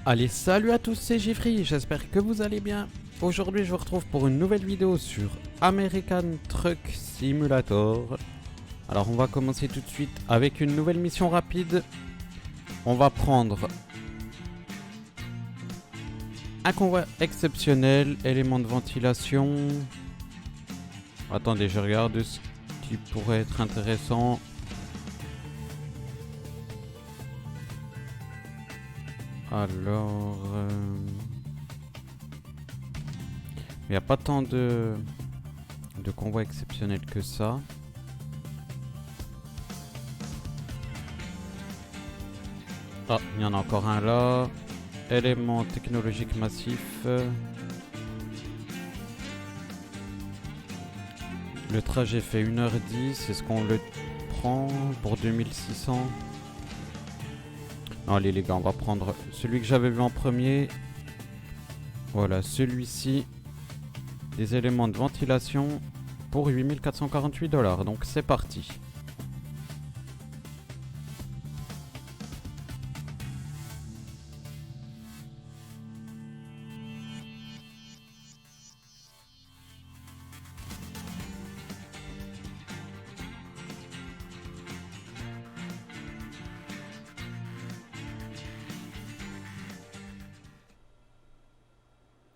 Allez, salut à tous, c'est Jeffrey, j'espère que vous allez bien. Aujourd'hui, je vous retrouve pour une nouvelle vidéo sur American Truck Simulator. Alors, on va commencer tout de suite avec une nouvelle mission rapide. On va prendre un convoi exceptionnel, éléments de ventilation. Attendez, je regarde ce qui pourrait être intéressant. Alors... il n'y a pas tant de convois exceptionnels que ça. Ah, il y en a encore un là. Élément technologique massif. Le trajet fait 1h10. Est-ce qu'on le prend pour 2600? Non, allez les gars, on va prendre celui que j'avais vu en premier. Voilà, celui-ci. Des éléments de ventilation pour 8448$. Donc c'est parti.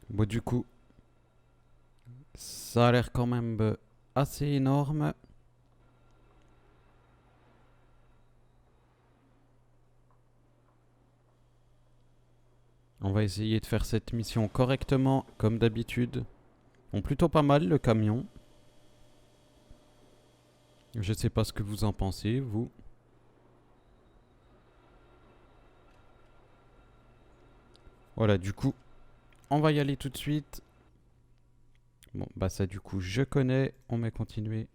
Bon, du coup, ça a l'air quand même assez énorme. On va essayer de faire cette mission correctement, comme d'habitude. Bon, plutôt pas mal le camion. Je sais pas ce que vous en pensez, vous. Voilà, du coup, on va y aller tout de suite. Bon, bah ça du coup, je connais. On met continuer.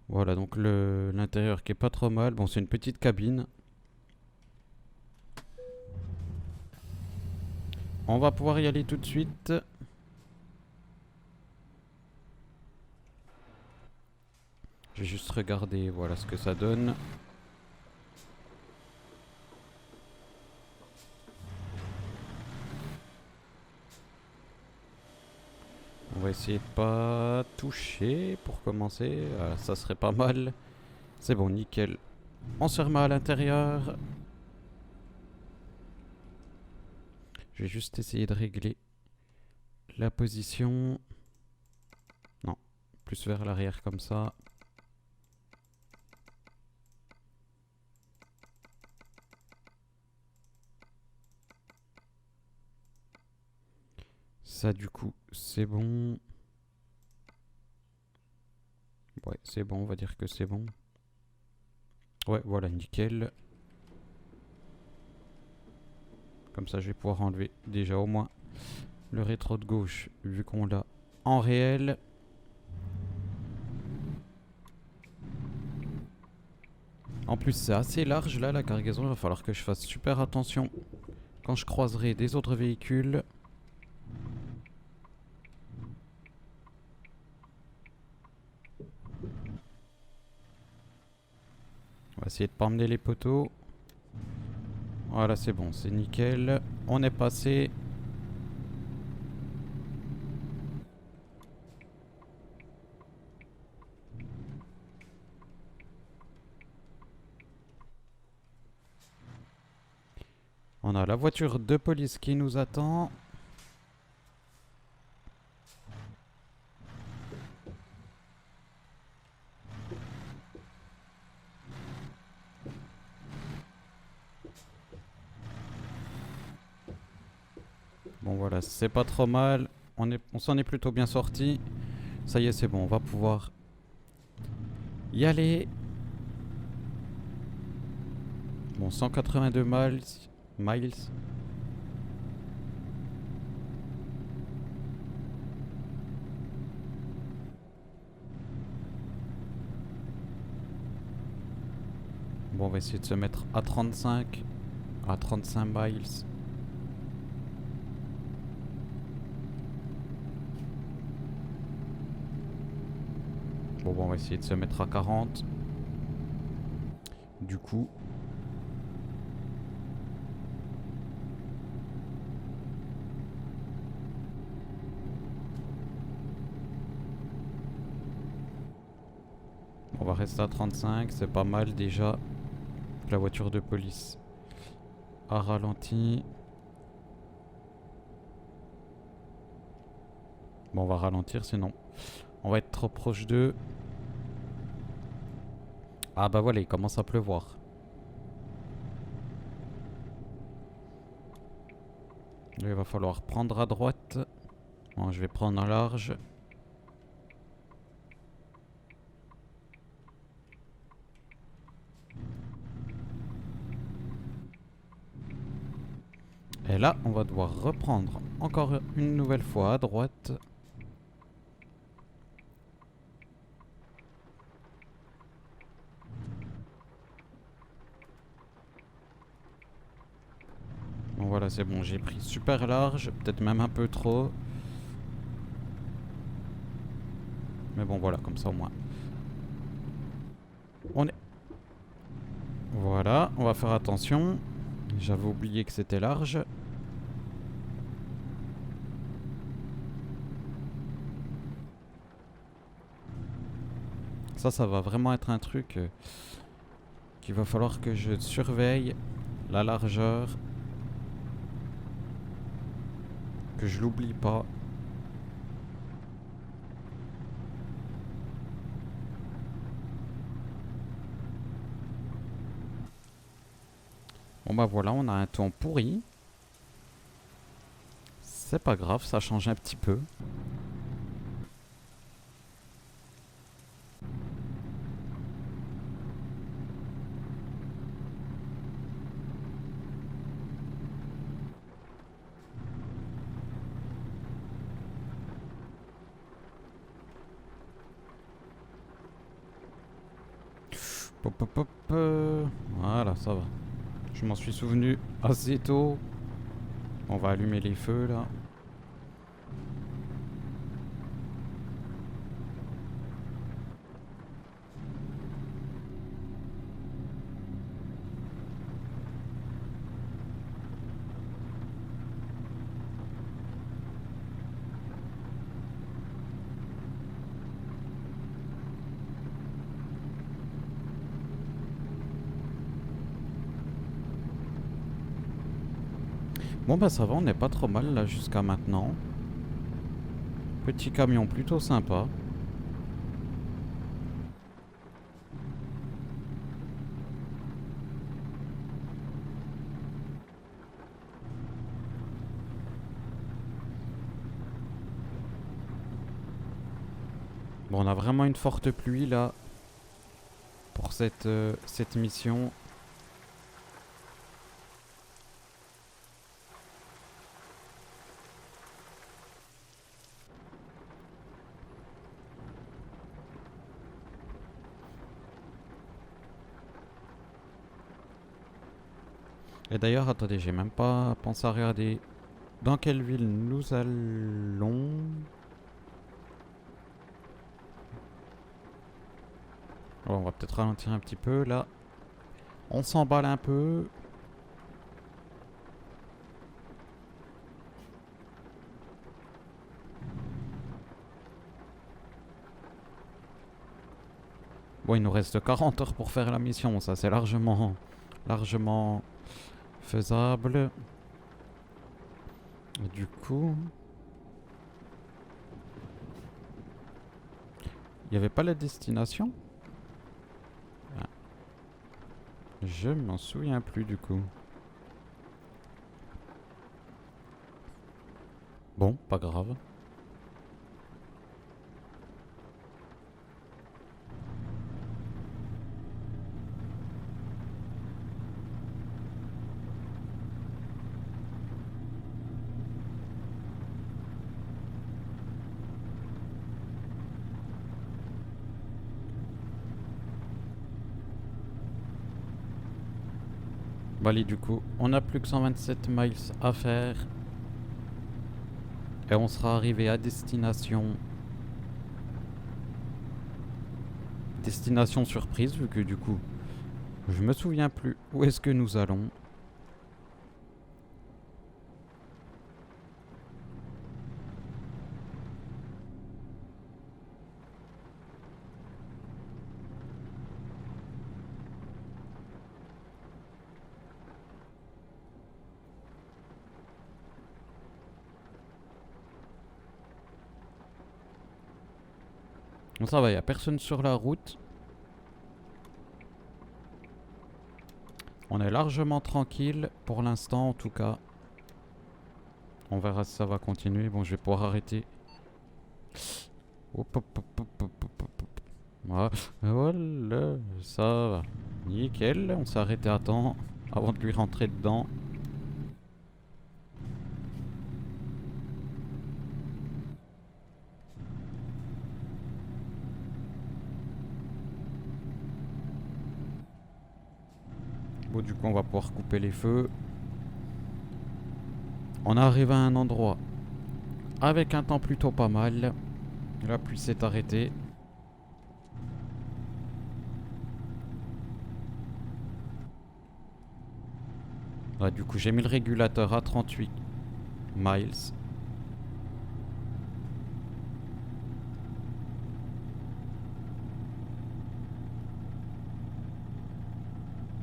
Voilà, donc l'intérieur qui est pas trop mal. Bon, c'est une petite cabine. On va pouvoir y aller tout de suite. Je vais juste regarder, voilà ce que ça donne. On va essayer de pas toucher pour commencer. Voilà, ça serait pas mal. C'est bon, nickel. On se remet à l'intérieur. Je vais juste essayer de régler la position. Non, plus vers l'arrière comme ça. Ça du coup, c'est bon. Ouais, c'est bon, on va dire que c'est bon. Ouais, voilà, nickel. Comme ça, je vais pouvoir enlever déjà au moins le rétro de gauche, vu qu'on l'a en réel. En plus, c'est assez large là, la cargaison. Il va falloir que je fasse super attention quand je croiserai des autres véhicules. On va essayer de pas emmener les poteaux. Voilà, c'est bon, c'est nickel. On est passé. On a la voiture de police qui nous attend. Bon voilà, c'est pas trop mal. On s'en est plutôt bien sorti. Ça y est, c'est bon, on va pouvoir y aller. Bon, 182 miles. Bon, on va essayer de se mettre à 35. À 35 miles. Bon, on va essayer de se mettre à 40. Du coup, reste à 35, c'est pas mal déjà. La voiture de police a ralenti. Bon, on va ralentir sinon on va être trop proche d'eux. Ah bah voilà, il commence à pleuvoir. Là, il va falloir prendre à droite. Bon, je vais prendre un large. Et là, on va devoir reprendre encore une nouvelle fois à droite. Bon voilà, c'est bon, j'ai pris super large, peut-être même un peu trop. Mais bon voilà, comme ça au moins. On est... Voilà, on va faire attention. J'avais oublié que c'était large. Ça va vraiment être un truc qu'il va falloir que je surveille. La largeur. Que je l'oublie pas. Bon bah voilà, on a un ton pourri. C'est pas grave, ça change un petit peu. Hop, hop, hop, voilà, ça va. Je m'en suis souvenu assez tôt. On va allumer les feux là. Bon bah ça va, on n'est pas trop mal là jusqu'à maintenant. Petit camion plutôt sympa. Bon, on a vraiment une forte pluie là pour cette mission. Et d'ailleurs, attendez, j'ai même pas pensé à regarder dans quelle ville nous allons. Bon, on va peut-être ralentir un petit peu là. On s'emballe un peu. Bon, il nous reste 40 heures pour faire la mission, ça c'est largement faisable. Et du coup, il n'y avait pas la destination? Ah, je m'en souviens plus du coup. Bon, pas grave. Bon allez, du coup, on a plus que 127 miles à faire. Et on sera arrivé à destination. Destination surprise, vu que du coup, je me souviens plus où est-ce que nous allons. Bon, ça va, il n'y a personne sur la route. On est largement tranquille pour l'instant en tout cas. On verra si ça va continuer. Bon, je vais pouvoir arrêter. Hop, hop, hop, hop, hop, hop, hop. Voilà, ça va. Nickel, on s'est arrêté à temps avant de lui rentrer dedans. Bon, du coup, on va pouvoir couper les feux. On arrive à un endroit avec un temps plutôt pas mal. La pluie s'est arrêtée. Ouais, du coup, j'ai mis le régulateur à 38 miles.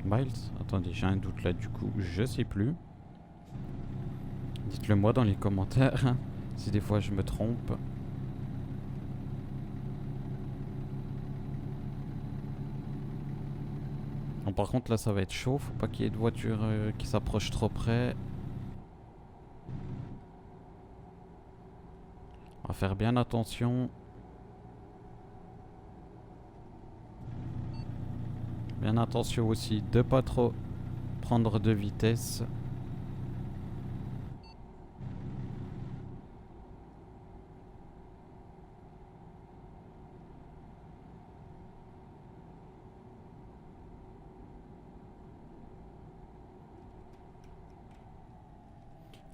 Miles? Attendez, j'ai un doute là du coup, je sais plus. Dites-le moi dans les commentaires hein, si des fois je me trompe. Bon, par contre là ça va être chaud, faut pas qu'il y ait de voitures qui s'approchent trop près. On va faire bien attention. Bien attention aussi de pas trop prendre de vitesse.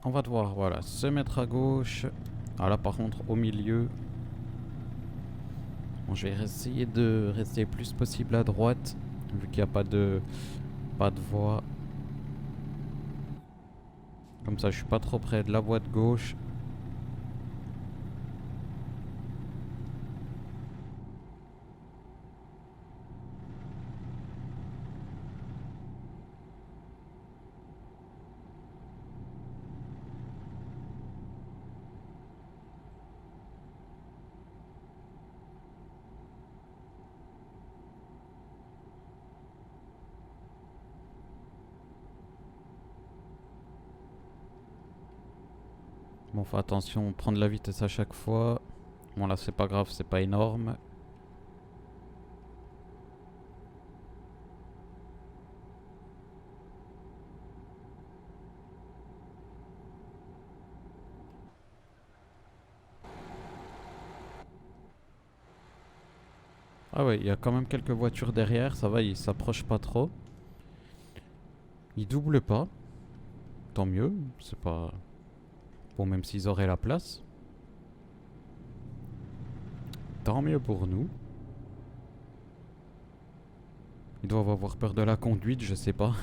On va devoir voilà, se mettre à gauche. Ah là par contre au milieu. Bon, je vais essayer de rester le plus possible à droite. Vu qu'il n'y a pas de voie. Comme ça je suis pas trop près de la voie de gauche. Bon, faut attention, prendre la vitesse à chaque fois. Bon là c'est pas grave, c'est pas énorme. Ah ouais, il y a quand même quelques voitures derrière, ça va, ils s'approchent pas trop. Ils doublent pas. Tant mieux, c'est pas... Bon, même s'ils auraient la place. Tant mieux pour nous. Ils doivent avoir peur de la conduite, je sais pas.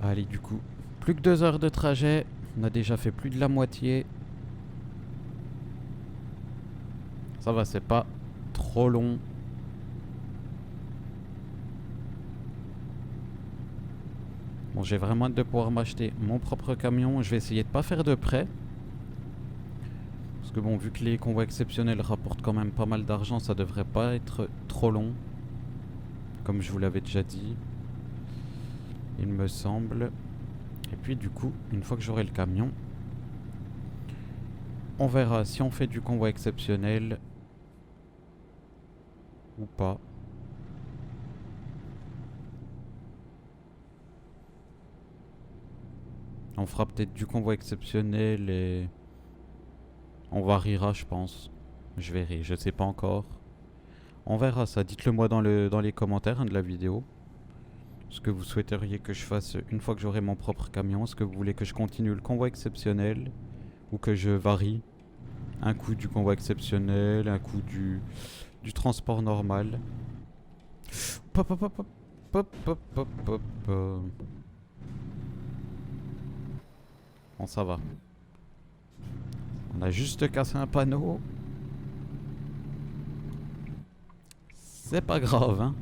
Allez, du coup, plus que 2 heures de trajet. On a déjà fait plus de la moitié. Ça va, c'est pas trop long. Bon, j'ai vraiment hâte de pouvoir m'acheter mon propre camion. Je vais essayer de pas faire de prêt. Parce que bon, vu que les convois exceptionnels rapportent quand même pas mal d'argent, ça devrait pas être trop long. Comme je vous l'avais déjà dit. Il me semble. Et puis du coup, une fois que j'aurai le camion, on verra si on fait du convoi exceptionnel ou pas. On fera peut-être du convoi exceptionnel et on variera, je pense. Je verrai, je sais pas encore. On verra ça. Dites-le moi dans les commentaires hein, de la vidéo. Ce que vous souhaiteriez que je fasse une fois que j'aurai mon propre camion. Est-ce que vous voulez que je continue le convoi exceptionnel ou que je varie un coup du convoi exceptionnel, un coup du transport normal. Pop, pop, pop, pop. hop, hop, hop, hop. Bon, ça va. On a juste cassé un panneau. C'est pas grave, hein.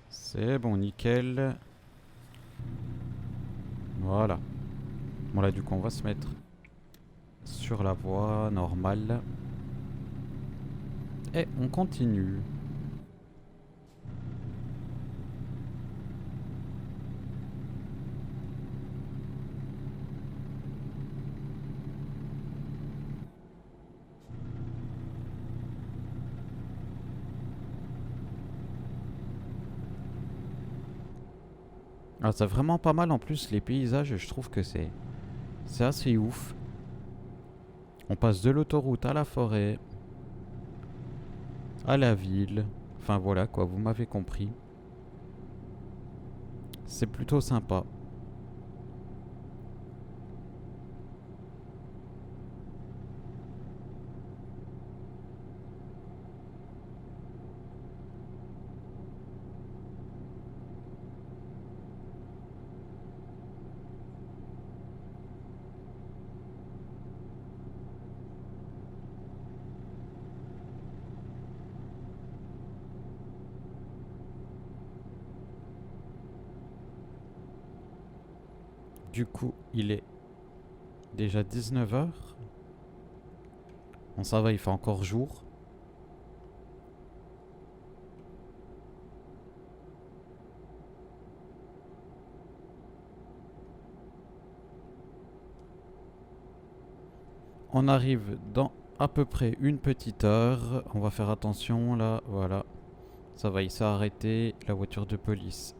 C'est bon, nickel. Voilà. Bon là, du coup, on va se mettre sur la voie normale. Et on continue. Ah, c'est vraiment pas mal en plus les paysages, je trouve que c'est assez ouf. On passe de l'autoroute à la forêt, à la ville. Enfin voilà quoi, vous m'avez compris. C'est plutôt sympa. Du coup, il est déjà 19 h. Bon, ça va, il fait encore jour. On arrive dans à peu près une petite heure. On va faire attention là, voilà. Ça va, il s'est arrêté. La voiture de police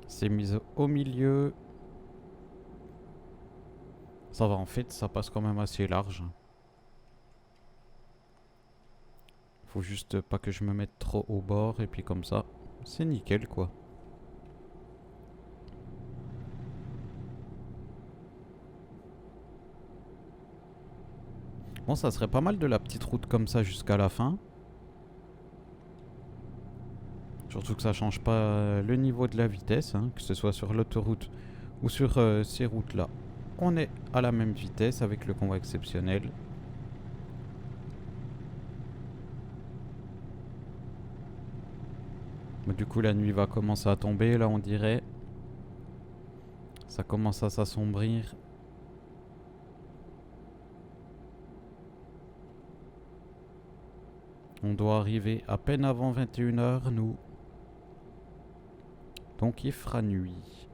s'est mise au milieu. Ça va, en fait, ça passe quand même assez large. Faut juste pas que je me mette trop au bord et puis comme ça, c'est nickel quoi. Bon, ça serait pas mal de la petite route comme ça jusqu'à la fin. Surtout que ça change pas le niveau de la vitesse, hein, que ce soit sur l'autoroute ou sur ces routes-là. On est à la même vitesse avec le convoi exceptionnel. Du coup, la nuit va commencer à tomber, là on dirait. Ça commence à s'assombrir. On doit arriver à peine avant 21 h, nous. Donc il fera nuit.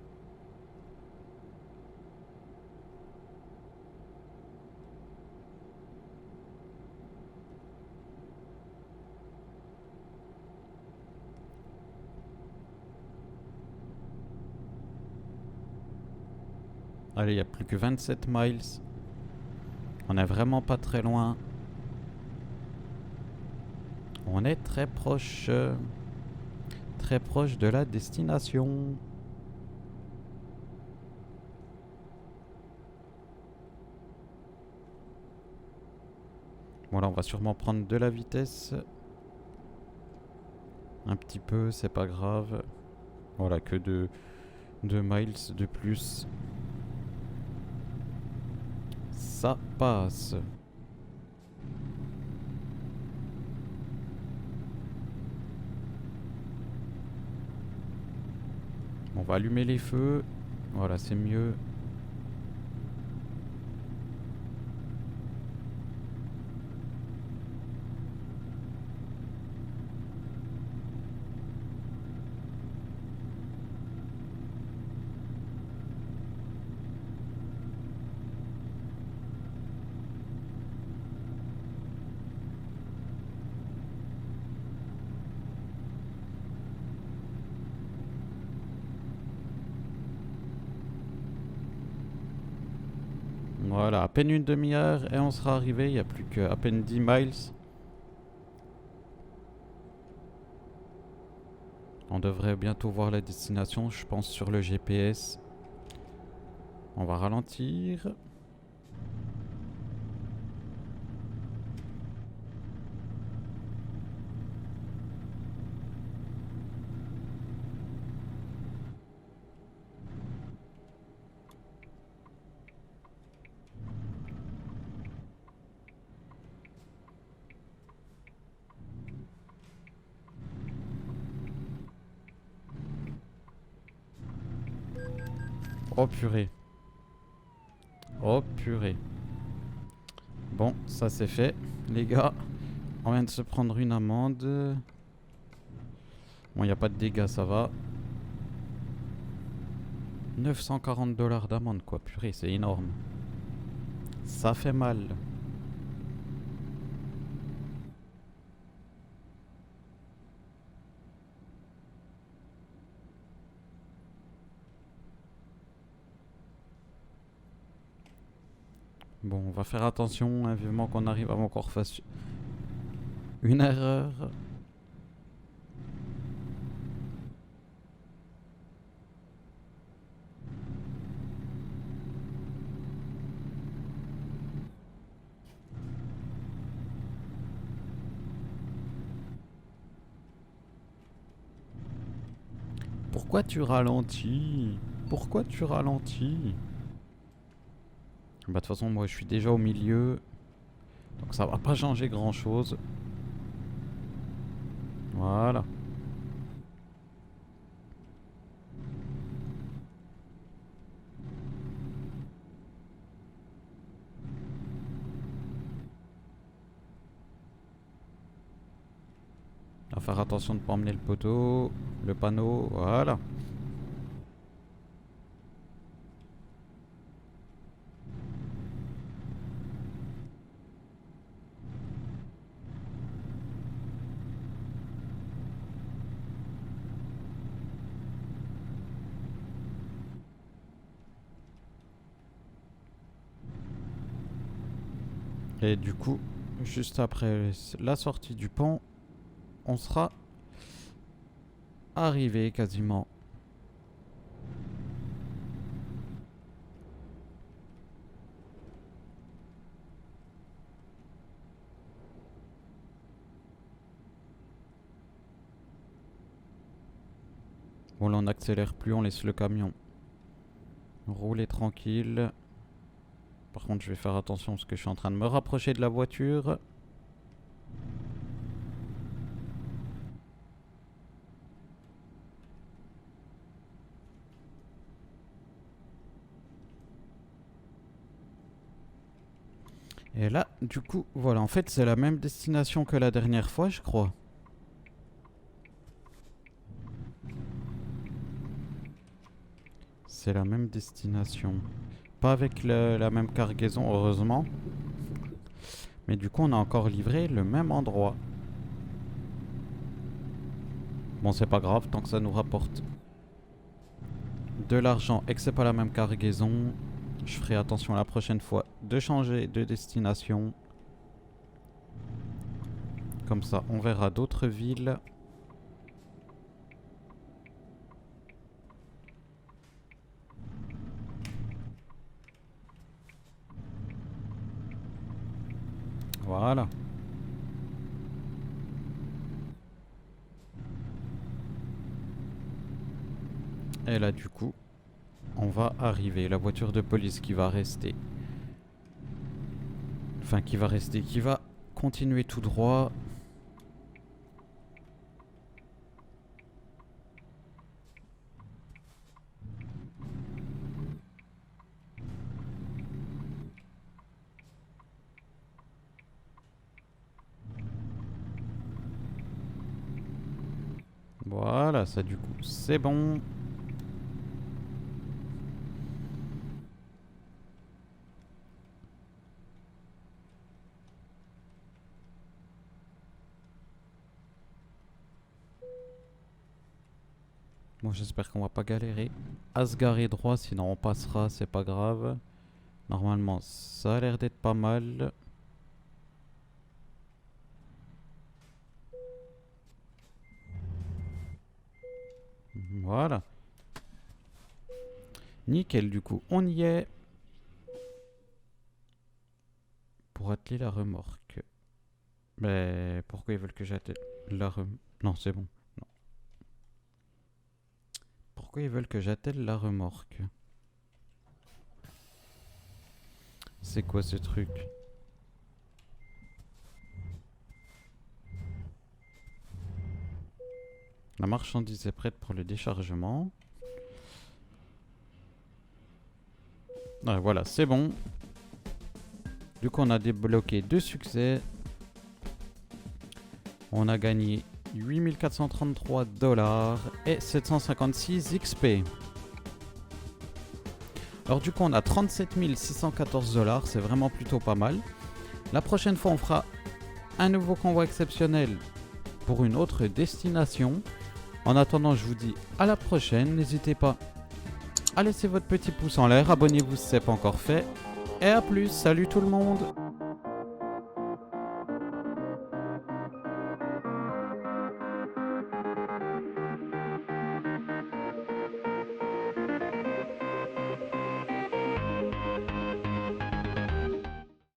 Allez, il n'y a plus que 27 miles. On est vraiment pas très loin. On est très proche de la destination. Bon là, on va sûrement prendre de la vitesse. Un petit peu, c'est pas grave. Voilà, que 2 miles de plus. Ça passe. On va allumer les feux. Voilà, c'est mieux. Voilà, à peine une demi-heure et on sera arrivé. Il n'y a plus qu'à peine 10 miles. On devrait bientôt voir la destination, je pense, sur le GPS. On va ralentir. Oh purée. Oh purée. Bon, ça c'est fait. Les gars, on vient de se prendre une amende. Bon, il n'y a pas de dégâts, ça va. 940 $ d'amende, quoi. Purée, c'est énorme. Ça fait mal. Bon, on va faire attention, hein, vivement qu'on arrive avant qu'on refasse une erreur. Pourquoi tu ralentis? Pourquoi tu ralentis? Bah de toute façon moi je suis déjà au milieu. Donc ça va pas changer grand chose. Voilà. À faire attention de ne pas emmener le poteau. Le panneau. Voilà. Et du coup, juste après la sortie du pont, on sera arrivé quasiment. Bon là on n'accélère plus, on laisse le camion rouler tranquille. Par contre je vais faire attention parce que je suis en train de me rapprocher de la voiture. Et là, du coup, voilà, en fait c'est la même destination que la dernière fois je crois. C'est la même destination. Pas avec la même cargaison, heureusement. Mais du coup, on a encore livré le même endroit. Bon, c'est pas grave, tant que ça nous rapporte de l'argent et que c'est pas la même cargaison, je ferai attention la prochaine fois de changer de destination. Comme ça, on verra d'autres villes. Voilà. Et là, du coup, on va arriver. La voiture de police qui va rester. Enfin, qui va rester, qui va continuer tout droit. Voilà, ça du coup, c'est bon. Bon, j'espère qu'on va pas galérer à se garer droit, sinon on passera, c'est pas grave. Normalement, ça a l'air d'être pas mal. Voilà. Nickel, du coup, on y est. Pour atteler la remorque. Mais pourquoi ils veulent que j'attelle la remorque? Non, c'est bon. Non. Pourquoi ils veulent que j'attelle la remorque? C'est quoi ce truc? La marchandise est prête pour le déchargement. Ah, voilà, c'est bon. Du coup, on a débloqué 2 succès. On a gagné 8433 $ et 756 XP. Alors du coup, on a 37 614 $. C'est vraiment plutôt pas mal. La prochaine fois, on fera un nouveau convoi exceptionnel pour une autre destination. En attendant, je vous dis à la prochaine. N'hésitez pas à laisser votre petit pouce en l'air. Abonnez-vous si ce n'est pas encore fait. Et à plus. Salut tout le monde.